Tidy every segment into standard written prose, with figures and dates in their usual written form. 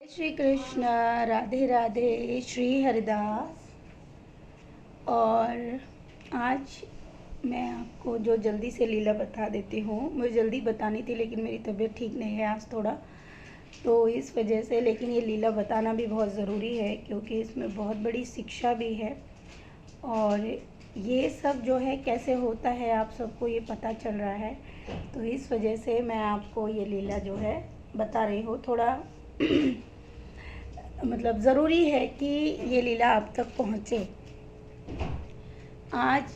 श्री कृष्ण। राधे राधे। श्री हरिदास। और आज मैं आपको जो जल्दी से लीला बता देती हूँ। मुझे जल्दी बतानी थी लेकिन मेरी तबीयत ठीक नहीं है आज थोड़ा, तो इस वजह से। लेकिन ये लीला बताना भी बहुत ज़रूरी है क्योंकि इसमें बहुत बड़ी शिक्षा भी है। और ये सब जो है कैसे होता है आप सबको ये पता चल रहा है, तो इस वजह से मैं आपको ये लीला जो है बता रही हूँ। थोड़ा मतलब ज़रूरी है कि ये लीला आप तक पहुँचे। आज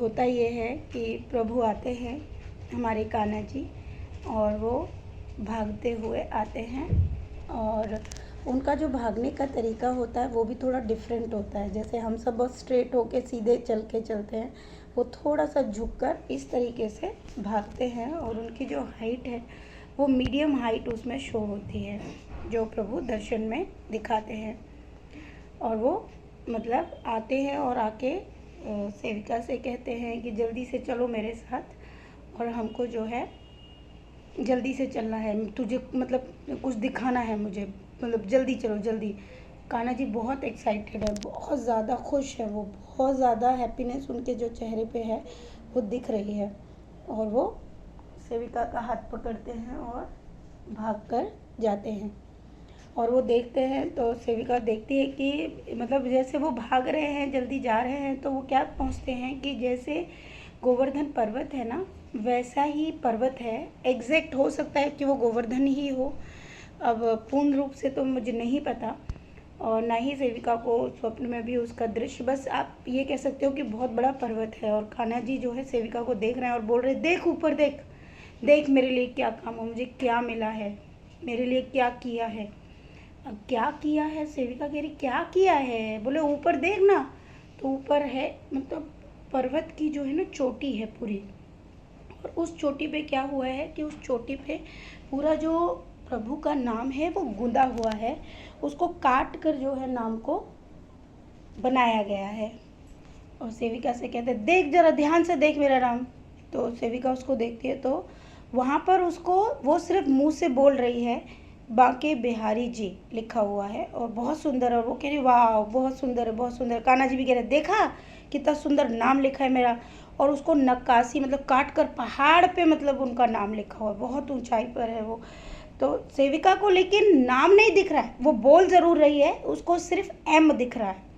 होता ये है कि प्रभु आते हैं हमारे कान्हा जी, और वो भागते हुए आते हैं। और उनका जो भागने का तरीका होता है वो भी थोड़ा डिफरेंट होता है। जैसे हम सब बहुत स्ट्रेट होके सीधे चल के चलते हैं, वो थोड़ा सा झुककर इस तरीके से भागते हैं। और उनकी जो हाइट है वो मीडियम हाइट उसमें शो होती है, जो प्रभु दर्शन में दिखाते हैं। और वो मतलब आते हैं और आके सेविका से कहते हैं कि जल्दी से चलो मेरे साथ, और हमको जो है जल्दी से चलना है, तुझे मतलब कुछ दिखाना है मुझे, मतलब जल्दी चलो जल्दी। कान्हा जी बहुत एक्साइटेड है, बहुत ज़्यादा खुश है, वो बहुत ज़्यादा हैप्पीनेस उनके जो चेहरे पे है वो दिख रही है। और वो सेविका का हाथ पकड़ते हैं और भाग कर जाते हैं। और वो देखते हैं तो सेविका देखती है कि मतलब जैसे वो भाग रहे हैं, जल्दी जा रहे हैं, तो वो क्या पहुंचते हैं कि जैसे गोवर्धन पर्वत है ना, वैसा ही पर्वत है। एग्जैक्ट हो सकता है कि वो गोवर्धन ही हो, अब पूर्ण रूप से तो मुझे नहीं पता, और ना ही सेविका को स्वप्न में भी उसका दृश्य। बस आप ये कह सकते हो कि बहुत बड़ा पर्वत है। और कान्हा जी जो है सेविका को देख रहे हैं और बोल रहे हैं, देख ऊपर देख, देख मेरे लिए क्या काम हो, मुझे क्या मिला है, मेरे लिए क्या किया है। अब क्या किया है, सेविका कह रही क्या किया है, बोले ऊपर देख ना। तो ऊपर है मतलब पर्वत की जो है ना चोटी है पूरी, और उस चोटी पे क्या हुआ है कि उस चोटी पे पूरा जो प्रभु का नाम है वो गुंदा हुआ है, उसको काट कर जो है नाम को बनाया गया है। और सेविका से कहते हैं देख जरा ध्यान से देख मेरा नाम। तो सेविका उसको देखती है तो वहाँ पर उसको वो सिर्फ मुंह से बोल रही है बांके बिहारी जी लिखा हुआ है, और बहुत सुंदर। और वो कह रही वाह बहुत सुंदर है, बहुत सुंदर। कान्हा जी भी कह रहे देखा कितना सुंदर नाम लिखा है मेरा। और उसको नक्काशी मतलब काट कर पहाड़ पे मतलब उनका नाम लिखा हुआ है, बहुत ऊंचाई पर है वो। तो सेविका को लेकिन नाम नहीं दिख रहा है, वो बोल ज़रूर रही है, उसको सिर्फ एम दिख रहा है।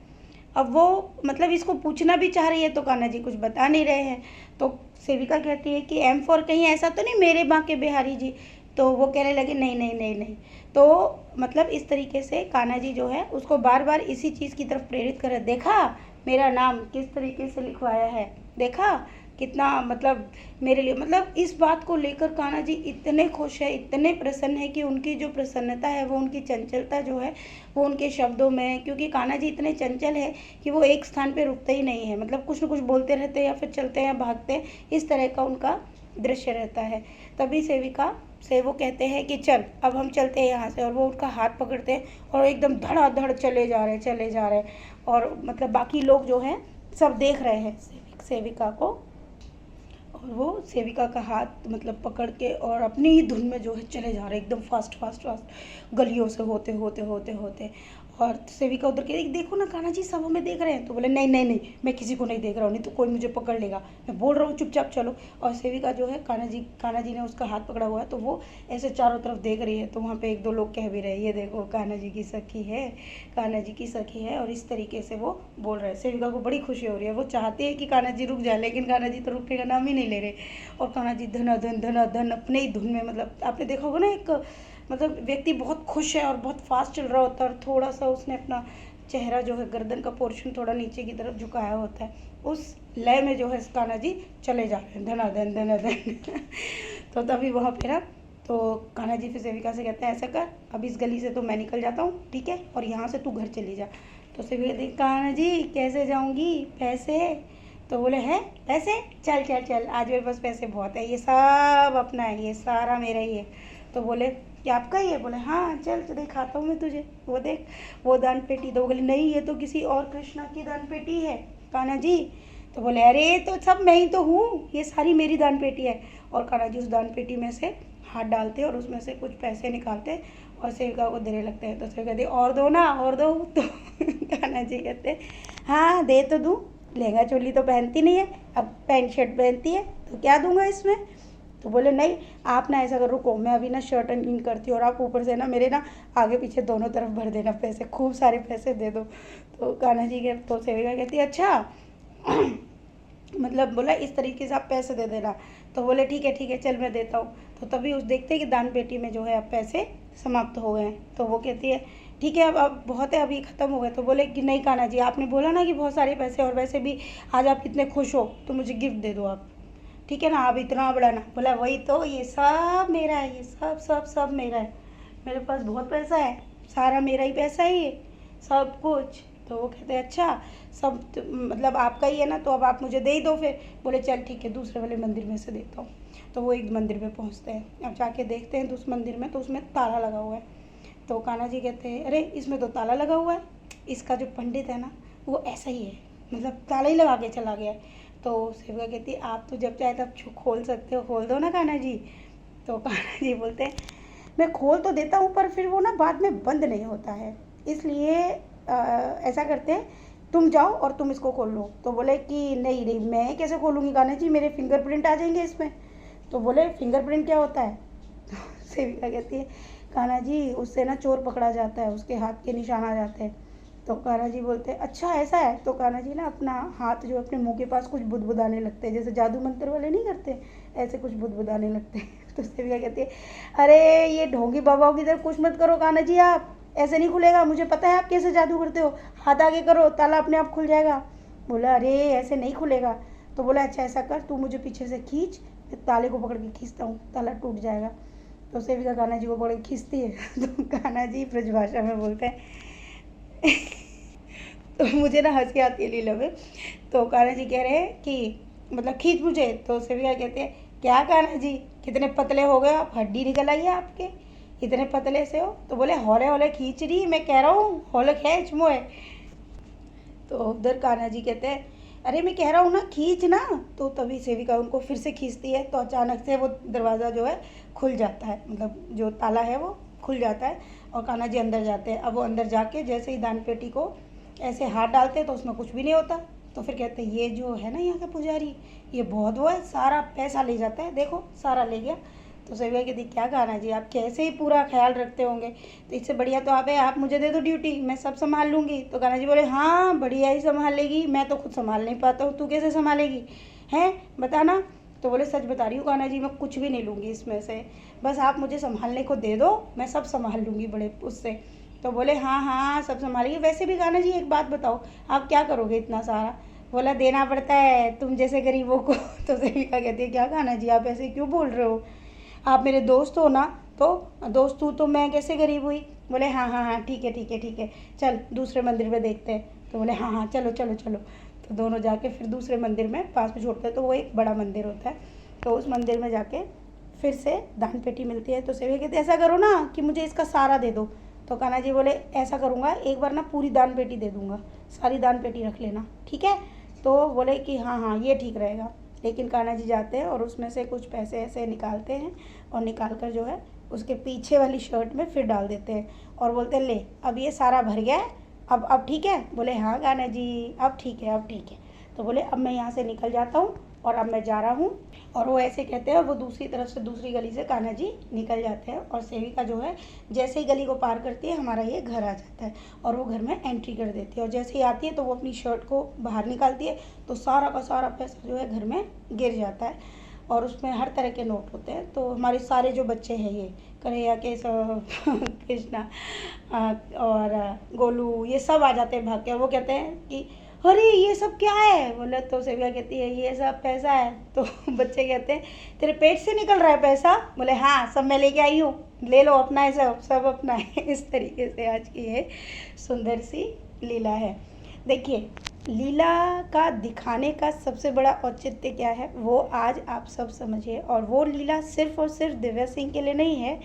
अब वो मतलब इसको पूछना भी चाह रही है तो कान्हा जी कुछ बता नहीं रहे हैं। तो सेविका कहती है कि एम फॉर कहीं ऐसा तो नहीं मेरे बांके बिहारी जी। तो वो कहने लगे नहीं नहीं नहीं नहीं। तो मतलब इस तरीके से कान्हा जी जो है उसको बार बार इसी चीज़ की तरफ प्रेरित कर रहे, देखा मेरा नाम किस तरीके से लिखवाया है, देखा कितना मतलब मेरे लिए, मतलब इस बात को लेकर कान्हा जी इतने खुश है, इतने प्रसन्न है कि उनकी जो प्रसन्नता है वो उनकी चंचलता जो है वो उनके शब्दों में है। क्योंकि कान्हा जी इतने चंचल है कि वो एक स्थान पे रुकते ही नहीं है, मतलब कुछ न कुछ बोलते रहते हैं या फिर चलते हैं भागते हैं, इस तरह का उनका दृश्य रहता है। तभी सेविका से वो कहते हैं कि चल अब हम चलते हैं यहाँ से, और वो उनका हाथ पकड़ते हैं और एकदम धड़ाधड़ चले जा रहे हैं चले जा रहे हैं। और मतलब बाकी लोग जो हैं सब देख रहे हैं सेविका को, और वो सेविका का हाथ मतलब पकड़ के और अपनी ही धुन में जो है चले जा रहे हैं एकदम फास्ट फास्ट फास्ट गलियों से होते होते होते होते। और सेविका उधर के देखो ना कान्हा जी सब हमें देख रहे हैं। तो बोले नहीं नहीं नहीं, मैं किसी को नहीं देख रहा हूँ, नहीं तो कोई मुझे पकड़ लेगा, मैं बोल रहा हूँ चुपचाप चलो। और सेविका जो है कान्हा जी ने उसका हाथ पकड़ा हुआ है, तो वो ऐसे चारों तरफ देख रही है। तो वहाँ पे एक दो लोग कह भी रहे ये देखो कान्हा जी की सखी है, कान्हा जी की सखी है। और इस तरीके से वो बोल रहे हैं। सेविका को बड़ी खुशी हो रही है, वो चाहती है कि कान्हा जी रुक जाए, लेकिन कान्हा जी तो रुकने का नाम ही नहीं ले रहे। और कान्हा जी धनाधन अपने ही धुन में, मतलब आपने देखा होगा ना एक मतलब व्यक्ति बहुत खुश है और बहुत फास्ट चल रहा होता है, और थोड़ा सा उसने अपना चेहरा जो है गर्दन का पोर्शन थोड़ा नीचे की तरफ झुकाया होता है, उस लय में जो है कान्हा जी चले जा रहे हैं धनाधन धनाधन। तो तभी वहाँ पे ना तो कान्हा जी फिर सेविका से कहते हैं ऐसा कर अब इस गली से तो मैं निकल जाता हूँ, ठीक है, और यहाँ से तू घर चली जा। तो सेविका कहती कान्हा जी कैसे जाऊँगी, पैसे। तो बोले हैं पैसे, चल चल चल आज मेरे पास पैसे बहुत है, ये सब अपना है, ये सारा मेरा ही है। तो बोले क्या आपका ही है, बोले हाँ चल तो दिखाता हूँ मैं तुझे, वो देख वो दान पेटी। तो बोले नहीं ये तो किसी और कृष्णा की दान पेटी है कान्हा जी। तो बोले अरे तो सब मैं ही तो हूँ, ये सारी मेरी दान पेटी है। और कान्हा जी उस दान पेटी में से हाथ डालते और उसमें से कुछ पैसे निकालते और सेविका को देने लगते हैं। तो सेविका कहती है और दो ना, और दो। तो कान्हा जी कहते हैं हाँ दे तो दूँ, लहंगा चोली तो पहनती नहीं है, अब पैंट शर्ट पहनती है तो क्या दूंगा इसमें। तो बोले नहीं आप ना ऐसा करो, रुको मैं अभी ना शर्ट अनपिन करती हूँ और आप ऊपर से ना मेरे ना आगे पीछे दोनों तरफ भर देना पैसे, खूब सारे पैसे दे दो। तो कान्हा जी के तो सेविका कहती है अच्छा मतलब बोला इस तरीके से आप पैसे दे देना। तो बोले ठीक है चल मैं देता हूँ। तो तभी उस देखते हैं कि दान पेटी में जो है अब पैसे समाप्त हो गए हैं। तो वो कहती है ठीक है अब बहुत है, अभी ख़त्म हो गए। तो बोले कि नहीं कान्हा जी आपने बोला ना कि बहुत सारे पैसे, और वैसे भी आज आप इतने खुश हो तो मुझे गिफ्ट दे दो आप, ठीक है ना, आप इतना बड़ा ना। बोला वही तो, ये सब मेरा है, ये सब सब सब मेरा है, मेरे पास बहुत पैसा है, सारा मेरा ही पैसा है ये सब कुछ। तो वो कहते हैं अच्छा सब मतलब आपका ही है ना, तो अब आप मुझे दे ही दो फिर। बोले चल ठीक है दूसरे वाले मंदिर में से देता हूँ। तो वो एक मंदिर में पहुँचते हैं, अब जाके देखते हैं तो उस मंदिर में तो उसमें ताला लगा हुआ है। तो कान्हा जी कहते हैं अरे इसमें तो ताला लगा हुआ है, इसका जो पंडित है ना वो ऐसा ही है, मतलब ताला ही लगा के चला गया है। तो सेविका कहती है आप तो जब चाहे तब खोल सकते हो, खोल दो ना कान्हा जी। तो कान्हा जी बोलते हैं मैं खोल तो देता हूँ पर फिर वो ना बाद में बंद नहीं होता है, इसलिए ऐसा करते हैं तुम जाओ और तुम इसको खोल लो। तो बोले कि नहीं नहीं मैं कैसे खोलूँगी कान्हा जी, मेरे फिंगरप्रिंट आ जाएंगे इसमें। तो बोले फिंगरप्रिंट क्या होता है। तो सेविका कहती है कान्हा जी उससे ना चोर पकड़ा जाता है, उसके हाथ के निशान आ जाते हैं। तो कान्हा जी बोलते हैं अच्छा ऐसा है। तो कान्हा जी ना अपना हाथ जो अपने मुंह के पास कुछ बुदबुदाने लगते हैं, जैसे जादू मंत्र वाले नहीं करते ऐसे कुछ बुदबुदाने लगते हैं। तो सेविका कहती है अरे ये ढोंगी बाबाओं की तरह कुछ मत करो कान्हा जी, आप ऐसे नहीं खुलेगा, मुझे पता है आप कैसे जादू करते हो, हाथ आगे करो ताला अपने आप खुल जाएगा। बोला अरे ऐसे नहीं खुलेगा। तो बोला अच्छा ऐसा कर तू मुझे पीछे से खींच, ताले को पकड़ के खींचता हूँ ताला टूट जाएगा। तो सेविका कान्हा जी को पकड़ के खींचती है। तो कान्हा जी ब्रजभाषा में बोलते हैं तो मुझे ना हंसी आती है लीला में। तो कान्हा जी कह रहे हैं कि मतलब खींच मुझे। तो सेविका कहते हैं क्या कान्हा जी कितने पतले हो गए आप, हड्डी निकल आई है आपके, इतने पतले से हो। तो बोले हौले हौले खींच रही, मैं कह रहा हूँ हौले खींच मुँह। तो उधर कान्हा जी कहते हैं अरे मैं कह रहा हूँ ना खींच ना। तो तभी सेविका उनको फिर से खींचती है, तो अचानक से वो दरवाज़ा जो है खुल जाता है, मतलब जो ताला है वो खुल जाता है और कान्हा जी अंदर जाते हैं। अब वो अंदर जाके जैसे ही दान पेटी को ऐसे हाथ डालते हैं तो उसमें कुछ भी नहीं होता। तो फिर कहते हैं ये जो है ना यहाँ का पुजारी ये बहुत वो है, सारा पैसा ले जाता है, देखो सारा ले गया। तो सेविका कहती क्या कान्हा जी आप कैसे ही पूरा ख्याल रखते होंगे, तो इससे बढ़िया तो आप है, आप मुझे दे दो ड्यूटी, मैं सब संभाल लूँगी। तो कान्हा जी बोले हाँ बढ़िया ही संभाल लेगी, मैं तो खुद संभाल नहीं पाता हूँ, तू कैसे संभालेगी हैं बताना। तो बोले सच बता रही हूँ कान्हा जी मैं कुछ भी नहीं लूँगी इसमें से, बस आप मुझे संभालने को दे दो, मैं सब संभाल लूँगी बड़े उससे। तो बोले हाँ सब संभालिए। वैसे भी कान्हा जी एक बात बताओ आप क्या करोगे इतना सारा। बोला देना पड़ता है तुम जैसे गरीबों को। तो सेविका कहती है क्या कान्हा जी आप ऐसे क्यों बोल रहे हो, आप मेरे दोस्त हो ना, तो दोस्त हूँ तो मैं कैसे गरीब हुई। बोले हाँ ठीक है चल दूसरे मंदिर में देखते हैं। तो बोले हाँ चलो। तो दोनों जाके फिर दूसरे मंदिर में पास में छोड़ते हैं, तो वो एक बड़ा मंदिर होता है। तो उस मंदिर में जाके फिर से दान पेटी मिलती है। तो सेविका कहते ऐसा करो ना कि मुझे इसका सारा दे दो। तो कान्हा जी बोले ऐसा करूँगा एक बार ना पूरी दान पेटी दे दूँगा, सारी दान पेटी रख लेना ठीक है। तो बोले कि हाँ ये ठीक रहेगा। लेकिन कान्हा जी जाते हैं और उसमें से कुछ पैसे ऐसे निकालते हैं और निकाल कर जो है उसके पीछे वाली शर्ट में फिर डाल देते हैं और बोलते हैं ले अब ये सारा भर गया है, अब ठीक है। बोले हाँ कान्हा जी अब ठीक है। तो बोले अब मैं यहाँ से निकल जाता हूँ और अब मैं जा रहा हूँ। और वो ऐसे कहते हैं और वो दूसरी तरफ से दूसरी गली से कान्हा जी निकल जाते हैं और सेविका जो है जैसे ही गली को पार करती है हमारा ये घर आ जाता है और वो घर में एंट्री कर देती है। और जैसे ही आती है तो वो अपनी शर्ट को बाहर निकालती है तो सारा का सारा पैसा जो है घर में गिर जाता है और उसमें हर तरह के नोट होते हैं। तो हमारे सारे जो बच्चे हैं ये कन्हैया केशव कृष्णा और गोलू ये सब आ जाते हैं भाग के। वो कहते हैं कि अरे ये सब क्या है। बोले तो सेविका कहती है ये सब पैसा है। तो बच्चे कहते हैं तेरे पेट से निकल रहा है पैसा। बोले हाँ सब मैं लेके आई हूँ, ले लो अपना है, सब अपना है। इस तरीके से आज की ये सुंदर सी लीला है। देखिए लीला का दिखाने का सबसे बड़ा औचित्य क्या है वो आज आप सब समझिए। और वो लीला सिर्फ और सिर्फ दिव्या सिंह के लिए नहीं है,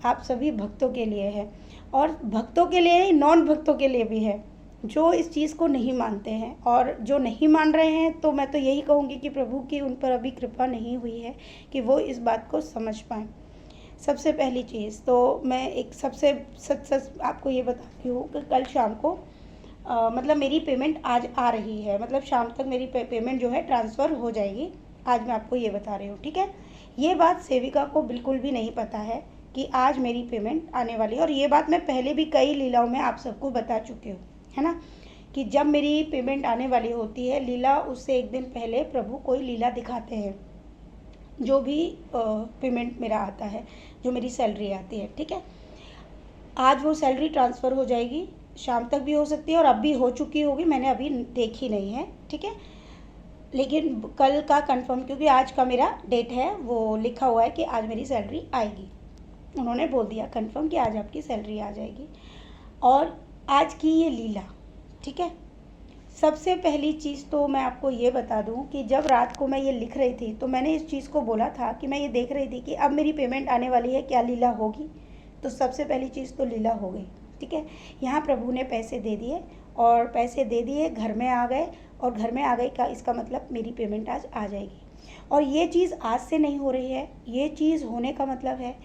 आप सभी भक्तों के लिए है और भक्तों के लिए ही नॉन भक्तों के लिए भी है जो इस चीज़ को नहीं मानते हैं। और जो नहीं मान रहे हैं तो मैं तो यही कहूँगी कि प्रभु की उन पर अभी कृपा नहीं हुई है कि वो इस बात को समझ पाएँ। सबसे पहली चीज़ तो मैं एक सबसे सच आपको ये बताती हूँ कि कल शाम को मतलब मेरी पेमेंट आज आ रही है, मतलब शाम तक मेरी पेमेंट जो है ट्रांसफ़र हो जाएगी। आज मैं आपको ये बता रही हूँ, ठीक है। ये बात सेविका को बिल्कुल भी नहीं पता है कि आज मेरी पेमेंट आने वाली है, और ये बात मैं पहले भी कई लीलाओं में आप सबको बता चुकी हूँ, है ना, कि जब मेरी पेमेंट आने वाली होती है लीला, उससे एक दिन पहले प्रभु कोई लीला दिखाते हैं, जो भी पेमेंट मेरा आता है, जो मेरी सैलरी आती है, ठीक है। आज वो सैलरी ट्रांसफ़र हो जाएगी, शाम तक भी हो सकती है और अब भी हो चुकी होगी, मैंने अभी देखी नहीं है, ठीक है। लेकिन कल का कंफर्म, क्योंकि आज का मेरा डेट है, वो लिखा हुआ है कि आज मेरी सैलरी आएगी। उन्होंने बोल दिया कंफर्म कि आज आपकी सैलरी आ जाएगी। और आज की ये लीला, ठीक है। सबसे पहली चीज़ तो मैं आपको ये बता दूं कि जब रात को मैं ये लिख रही थी तो मैंने इस चीज़ को बोला था कि मैं ये देख रही थी कि अब मेरी पेमेंट आने वाली है, क्या लीला होगी। तो सबसे पहली चीज़ तो लीला हो गई, ठीक है। यहाँ प्रभु ने पैसे दे दिए, और पैसे दे दिए, घर में आ गए, और घर में आ गए का इसका मतलब मेरी पेमेंट आज आ जाएगी। और ये चीज़ आज से नहीं हो रही है, ये चीज़ होने का मतलब है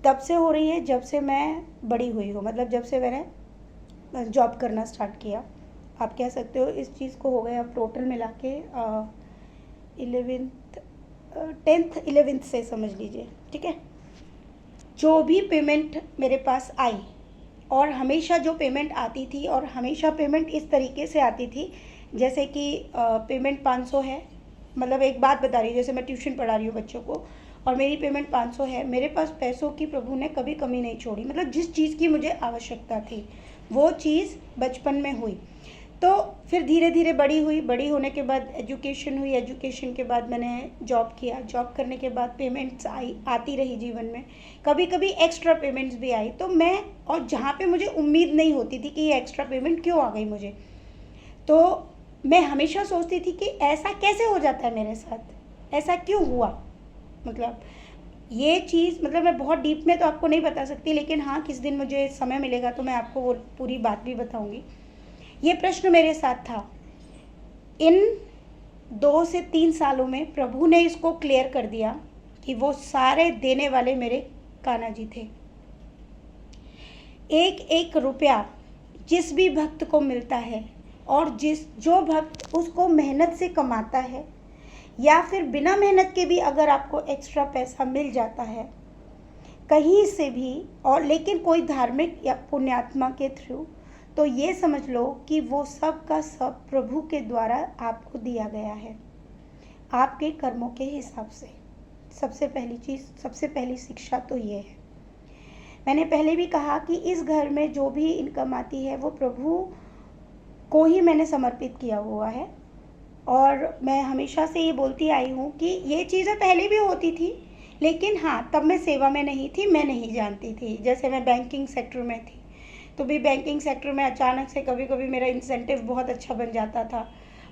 तब से हो रही है जब से मैं बड़ी हुई हूँ, मतलब जब से मैंने जॉब करना स्टार्ट किया, आप कह सकते हो। इस चीज़ को हो गए अब टोटल मिला के 10th-11th से समझ लीजिए, ठीक है। जो भी पेमेंट मेरे पास आई, और हमेशा जो पेमेंट आती थी, और हमेशा पेमेंट इस तरीके से आती थी जैसे कि पेमेंट 500 है, मतलब एक बात बता रही हूँ, जैसे मैं ट्यूशन पढ़ा रही हूँ बच्चों को और मेरी पेमेंट 500 है, मेरे पास पैसों की प्रभु ने कभी कमी नहीं छोड़ी। मतलब जिस चीज़ की मुझे आवश्यकता थी वो चीज़ बचपन में हुई। तो फिर धीरे धीरे बड़ी हुई, बड़ी होने के बाद एजुकेशन हुई, एजुकेशन के बाद मैंने जॉब किया, जॉब करने के बाद पेमेंट्स आती रही जीवन में, कभी कभी एक्स्ट्रा पेमेंट्स भी आई। तो मैं, और जहाँ पे मुझे उम्मीद नहीं होती थी कि ये एक्स्ट्रा पेमेंट क्यों आ गई मुझे, तो मैं हमेशा सोचती थी कि ऐसा कैसे हो जाता है मेरे साथ, ऐसा क्यों हुआ। मतलब ये चीज़, मतलब मैं बहुत डीप में तो आपको नहीं बता सकती, लेकिन हाँ किस दिन मुझे समय मिलेगा तो मैं आपको वो पूरी बात भी बताऊंगी। ये प्रश्न मेरे साथ था। इन 2 से 3 सालों में प्रभु ने इसको क्लियर कर दिया कि वो सारे देने वाले मेरे कान्हा जी थे। एक एक रुपया जिस भी भक्त को मिलता है, और जो भक्त उसको मेहनत से कमाता है, या फिर बिना मेहनत के भी अगर आपको एक्स्ट्रा पैसा मिल जाता है कहीं से भी, और लेकिन कोई धार्मिक या पुण्यात्मा के थ्रू, तो ये समझ लो कि वो सब का सब प्रभु के द्वारा आपको दिया गया है, आपके कर्मों के हिसाब से। सबसे पहली चीज़, सबसे पहली शिक्षा तो ये है। मैंने पहले भी कहा कि इस घर में जो भी इनकम आती है वो प्रभु को ही मैंने समर्पित किया हुआ है। और मैं हमेशा से ये बोलती आई हूँ कि ये चीज़ें पहले भी होती थी, लेकिन हाँ तब मैं सेवा में नहीं थी, मैं नहीं जानती थी। जैसे मैं बैंकिंग सेक्टर में थी, तो भी बैंकिंग सेक्टर में अचानक से कभी कभी मेरा इंसेंटिव बहुत अच्छा बन जाता था,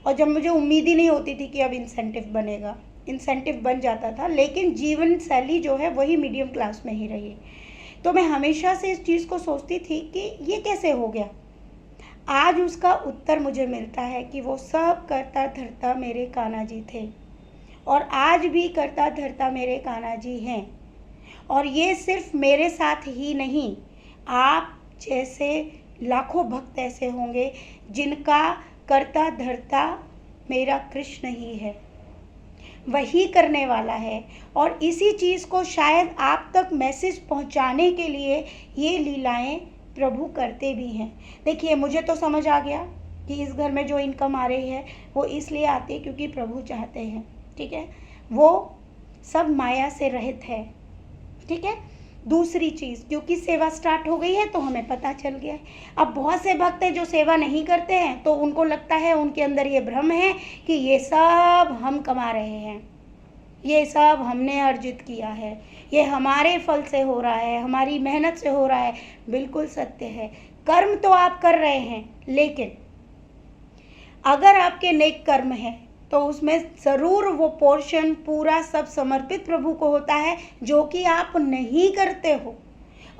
और जब मुझे उम्मीद ही नहीं होती थी कि अब इंसेंटिव बनेगा, इंसेंटिव बन जाता था, लेकिन जीवन शैली जो है वही मीडियम क्लास में ही रही। तो मैं हमेशा से इस चीज़ को सोचती थी कि ये कैसे हो गया। आज उसका उत्तर मुझे मिलता है कि वो सब करता धरता मेरे कान्हा जी थे, और आज भी करता धरता मेरे कान्हा जी हैं। और ये सिर्फ मेरे साथ ही नहीं, आप जैसे लाखों भक्त ऐसे होंगे जिनका करता धरता मेरा कृष्ण ही है, वही करने वाला है। और इसी चीज़ को शायद आप तक मैसेज पहुंचाने के लिए ये लीलाएं प्रभु करते भी हैं। देखिए मुझे तो समझ आ गया कि इस घर में जो इनकम आ रही है वो इसलिए आती है क्योंकि प्रभु चाहते हैं, ठीक है। वो सब माया से रहित है, ठीक है। दूसरी चीज़, क्योंकि सेवा स्टार्ट हो गई है तो हमें पता चल गया है। अब बहुत से भक्त हैं जो सेवा नहीं करते हैं, तो उनको लगता है, उनके अंदर ये भ्रम है कि ये सब हम कमा रहे हैं, ये सब हमने अर्जित किया है, ये हमारे फल से हो रहा है, हमारी मेहनत से हो रहा है। बिल्कुल सत्य है, कर्म तो आप कर रहे हैं, लेकिन अगर आपके नेक कर्म हैं तो उसमें ज़रूर वो पोर्शन पूरा सब समर्पित प्रभु को होता है, जो कि आप नहीं करते हो।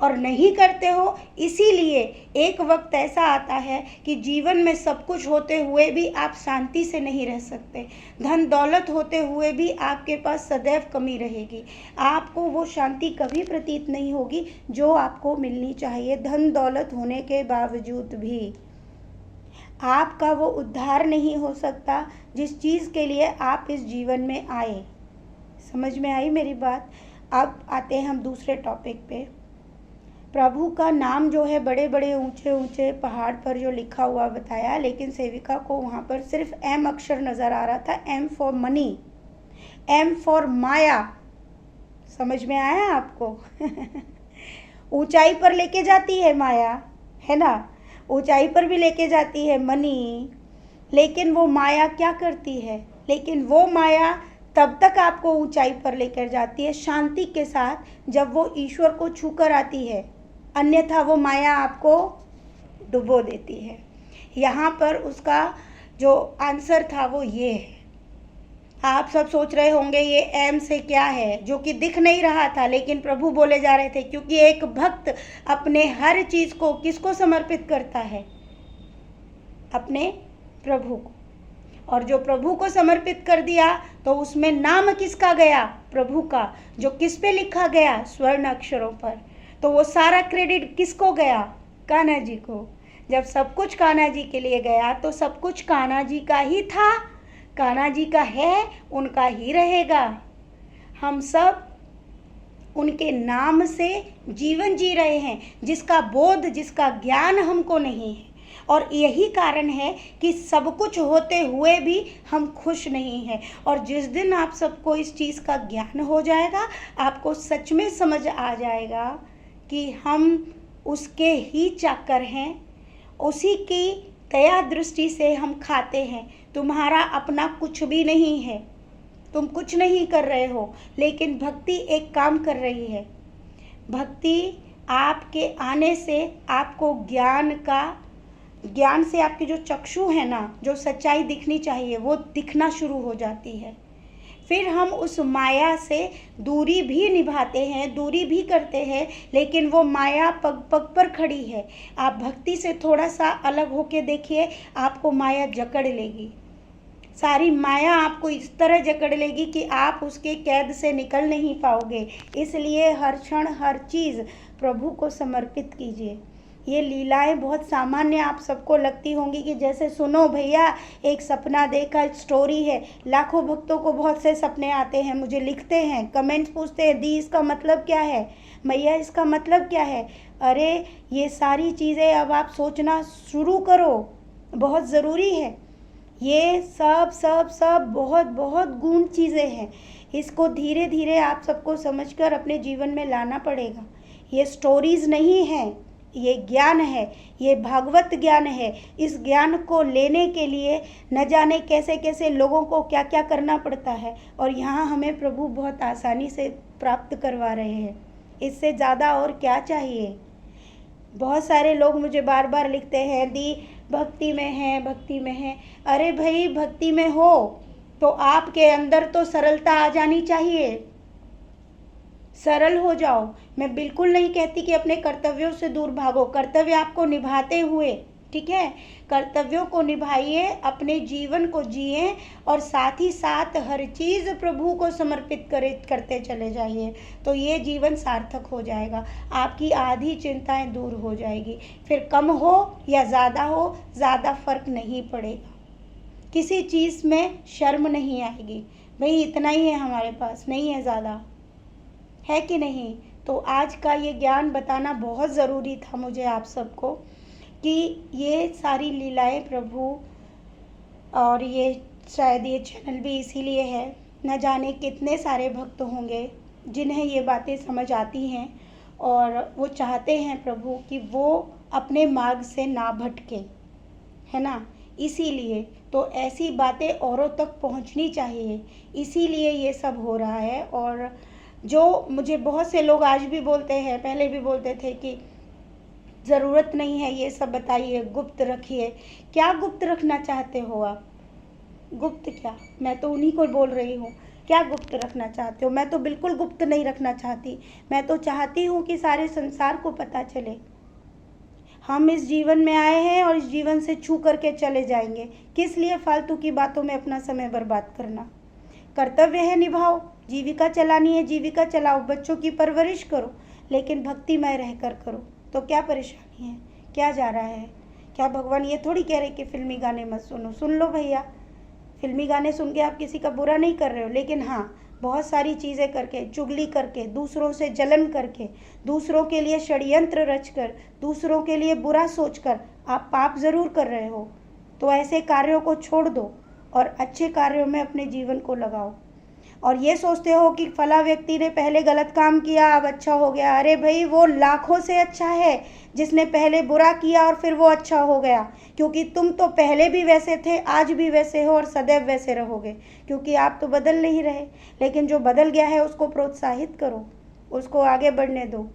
और नहीं करते हो, इसीलिए एक वक्त ऐसा आता है कि जीवन में सब कुछ होते हुए भी आप शांति से नहीं रह सकते। धन दौलत होते हुए भी आपके पास सदैव कमी रहेगी। आपको वो शांति कभी प्रतीत नहीं होगी जो आपको मिलनी चाहिए। धन दौलत होने के बावजूद भी आपका वो उद्धार नहीं हो सकता जिस चीज़ के लिए आप इस जीवन में आए। समझ में आई मेरी बात? अब आते हैं हम दूसरे टॉपिक पे। प्रभु का नाम जो है बड़े बड़े ऊंचे ऊंचे पहाड़ पर जो लिखा हुआ बताया, लेकिन सेविका को वहाँ पर सिर्फ एम अक्षर नज़र आ रहा था। M for money, M for Maya. समझ में आया आपको? ऊंचाई पर लेके जाती है माया, है ना, ऊंचाई पर भी लेके जाती है मनी, लेकिन वो माया क्या करती है? लेकिन वो माया तब तक आपको ऊंचाई पर लेकर जाती है शांति के साथ जब वो ईश्वर को छूकर आती है, अन्यथा वो माया आपको डुबो देती है। यहाँ पर उसका जो आंसर था वो ये है। आप सब सोच रहे होंगे ये एम से क्या है, जो कि दिख नहीं रहा था, लेकिन प्रभु बोले जा रहे थे, क्योंकि एक भक्त अपने हर चीज़ को किसको समर्पित करता है? अपने प्रभु को। और जो प्रभु को समर्पित कर दिया तो उसमें नाम किसका गया? प्रभु का। जो किस पे लिखा गया? स्वर्ण अक्षरों पर। तो वो सारा क्रेडिट किसको गया? कान्हा जी को। जब सब कुछ कान्हा जी के लिए गया तो सब कुछ कान्हा जी का ही था, कान्हा जी का है, उनका ही रहेगा। हम सब उनके नाम से जीवन जी रहे हैं, जिसका बोध, जिसका ज्ञान हमको नहीं है। और यही कारण है कि सब कुछ होते हुए भी हम खुश नहीं हैं। और जिस दिन आप सबको इस चीज़ का ज्ञान हो जाएगा, आपको सच में समझ आ जाएगा कि हम उसके ही चाकर हैं, उसी की दया दृष्टि से हम खाते हैं। तुम्हारा अपना कुछ भी नहीं है, तुम कुछ नहीं कर रहे हो, लेकिन भक्ति एक काम कर रही है। भक्ति आपके आने से आपको ज्ञान से आपकी जो चक्षु है ना, जो सच्चाई दिखनी चाहिए वो दिखना शुरू हो जाती है। फिर हम उस माया से दूरी भी निभाते हैं, दूरी भी करते हैं, लेकिन वो माया पग पग पर खड़ी है। आप भक्ति से थोड़ा सा अलग होके देखिए, आपको माया जकड़ लेगी। सारी माया आपको इस तरह जकड़ लेगी कि आप उसके कैद से निकल नहीं पाओगे। इसलिए हर क्षण हर चीज़ प्रभु को समर्पित कीजिए। ये लीलाएं बहुत सामान्य आप सबको लगती होंगी कि जैसे सुनो भैया एक सपना देखा, स्टोरी है। लाखों भक्तों को बहुत से सपने आते हैं, मुझे लिखते हैं, कमेंट्स पूछते हैं, दी इसका मतलब क्या है, मैया इसका मतलब क्या है। अरे ये सारी चीज़ें अब आप सोचना शुरू करो, बहुत ज़रूरी है। ये सब बहुत बहुत गूढ़ चीज़ें हैं। इसको धीरे धीरे आप सबको समझकर अपने जीवन में लाना पड़ेगा। ये स्टोरीज़ नहीं हैं, ये ज्ञान है, ये भागवत ज्ञान है। इस ज्ञान को लेने के लिए न जाने कैसे कैसे लोगों को क्या क्या करना पड़ता है, और यहाँ हमें प्रभु बहुत आसानी से प्राप्त करवा रहे हैं। इससे ज़्यादा और क्या चाहिए। बहुत सारे लोग मुझे बार बार लिखते हैं, दी भक्ति में है, भक्ति में है। अरे भाई भक्ति में हो तो आपके अंदर तो सरलता आ जानी चाहिए, सरल हो जाओ। मैं बिल्कुल नहीं कहती कि अपने कर्तव्यों से दूर भागो, कर्तव्य आपको निभाते हुए, ठीक है, कर्तव्यों को निभाइए, अपने जीवन को जिए और साथ ही साथ हर चीज़ प्रभु को समर्पित करते चले जाइए। तो ये जीवन सार्थक हो जाएगा, आपकी आधी चिंताएं दूर हो जाएगी। फिर कम हो या ज़्यादा हो, ज़्यादा फर्क नहीं पड़ेगा। किसी चीज़ में शर्म नहीं आएगी, भाई इतना ही है हमारे पास, नहीं है ज़्यादा, है कि नहीं। तो आज का ये ज्ञान बताना बहुत ज़रूरी था मुझे आप सबको, कि ये सारी लीलाएं प्रभु, और ये शायद ये चैनल भी इसीलिए है, न जाने कितने सारे भक्त होंगे जिन्हें ये बातें समझ आती हैं और वो चाहते हैं प्रभु कि वो अपने मार्ग से ना भटके, है ना। इसीलिए तो ऐसी बातें औरों तक पहुंचनी चाहिए, इसीलिए ये सब हो रहा है। और जो मुझे बहुत से लोग आज भी बोलते हैं, पहले भी बोलते थे कि ज़रूरत नहीं है ये सब बताइए, गुप्त रखिए। क्या गुप्त रखना चाहते हो आप? गुप्त क्या? मैं तो उन्हीं को बोल रही हूँ क्या गुप्त रखना चाहते हो? मैं तो बिल्कुल गुप्त नहीं रखना चाहती। मैं तो चाहती हूँ कि सारे संसार को पता चले। हम इस जीवन में आए हैं और इस जीवन से छू करके चले जाएंगे। किस लिए फालतू की बातों में अपना समय बर्बाद करना? कर्तव्य है निभाओ, जीविका चलानी है जीविका चलाओ, बच्चों की परवरिश करो, लेकिन भक्तिमय रहकर करो। तो क्या परेशानी है? क्या जा रहा है? क्या भगवान ये थोड़ी कह रहे कि फिल्मी गाने मत सुनो? सुन लो भैया, फिल्मी गाने सुन के आप किसी का बुरा नहीं कर रहे हो, लेकिन हाँ, बहुत सारी चीज़ें करके, चुगली करके, दूसरों से जलन करके, दूसरों के लिए षड्यंत्र रचकर, दूसरों के लिए बुरा सोचकर आप पाप ज़रूर कर रहे हो। तो ऐसे कार्यों को छोड़ दो और अच्छे कार्यों में अपने जीवन को लगाओ। और ये सोचते हो कि फला व्यक्ति ने पहले गलत काम किया अब अच्छा हो गया। अरे भाई, वो लाखों से अच्छा है जिसने पहले बुरा किया और फिर वो अच्छा हो गया, क्योंकि तुम तो पहले भी वैसे थे, आज भी वैसे हो और सदैव वैसे रहोगे, क्योंकि आप तो बदल नहीं रहे। लेकिन जो बदल गया है उसको प्रोत्साहित करो, उसको आगे बढ़ने दो।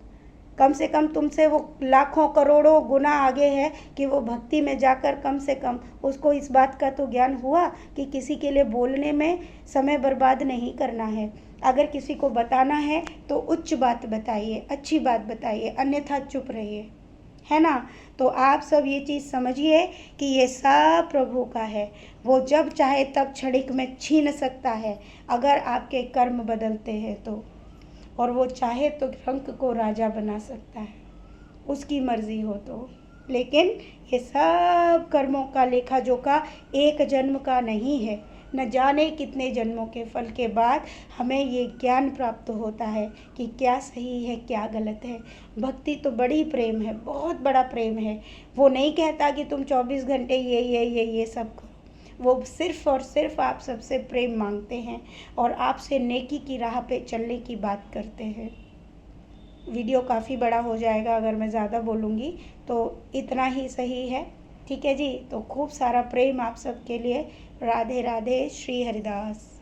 कम से कम तुमसे वो लाखों करोड़ों गुना आगे है कि वो भक्ति में जाकर कम से कम उसको इस बात का तो ज्ञान हुआ कि किसी के लिए बोलने में समय बर्बाद नहीं करना है। अगर किसी को बताना है तो उच्च बात बताइए, अच्छी बात बताइए, अन्यथा चुप रहिए, है ना। तो आप सब ये चीज़ समझिए कि ये सब प्रभु का है। वो जब चाहे तब क्षणिक में छीन सकता है अगर आपके कर्म बदलते हैं तो, और वो चाहे तो रंक को राजा बना सकता है, उसकी मर्जी हो तो। लेकिन ये सब कर्मों का लेखा जोखा एक जन्म का नहीं है। न जाने कितने जन्मों के फल के बाद हमें ये ज्ञान प्राप्त होता है कि क्या सही है क्या गलत है। भक्ति तो बड़ी प्रेम है, बहुत बड़ा प्रेम है। वो नहीं कहता कि तुम 24 घंटे ये सब करो। वो सिर्फ़ और सिर्फ आप सबसे प्रेम मांगते हैं और आपसे नेकी की राह पे चलने की बात करते हैं। वीडियो काफ़ी बड़ा हो जाएगा अगर मैं ज़्यादा बोलूँगी, तो इतना ही सही है। ठीक है जी, तो खूब सारा प्रेम आप सबके लिए। राधे राधे, श्री हरिदास।